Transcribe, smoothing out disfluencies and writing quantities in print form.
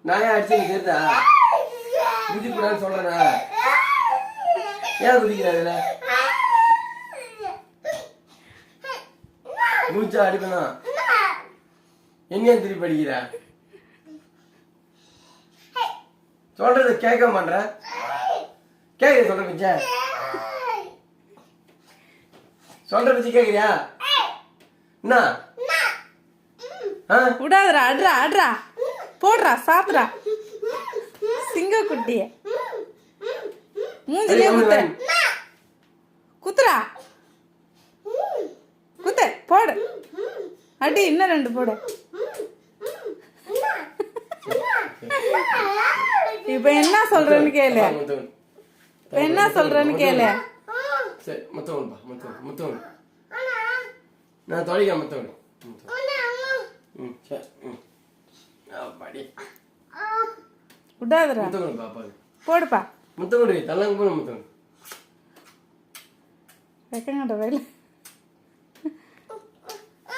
நான் ஏன் அடிச்சு கேட்டா குதி கூடாதுன்னு சொல்றேனா? ஏன் குதிக்கிறாங்க? மூச்சா அடிக்கணும். என்ன திருப்பி படிக்கிற? சொல்றது கேட்க மாட்டேற. கேட்க சொல்ற பிச்சை சொல்ற பிச்சை கேட்குறியா? என்ன விடாதரா? அட்ரா அட்ரா போடுறா சாப்பிட்றா சிங்க குட்டிய மூஞ்சிலே குத்துற குத்துறா குத்து போடு அடி இன்னும் 2 போடு. இப்ப என்ன சொல்றேன்னு கேளு. இப்ப என்ன சொல்றேன்னு கேளு. சரி முத்தவன்பா முத்தவன் நான் தொலைக்க முத்தவன். விடாதரா போடுப்பா முத்தவன் தள்ளாங்க போன முத்தவன் வைக்கங்கட்ட வேலை.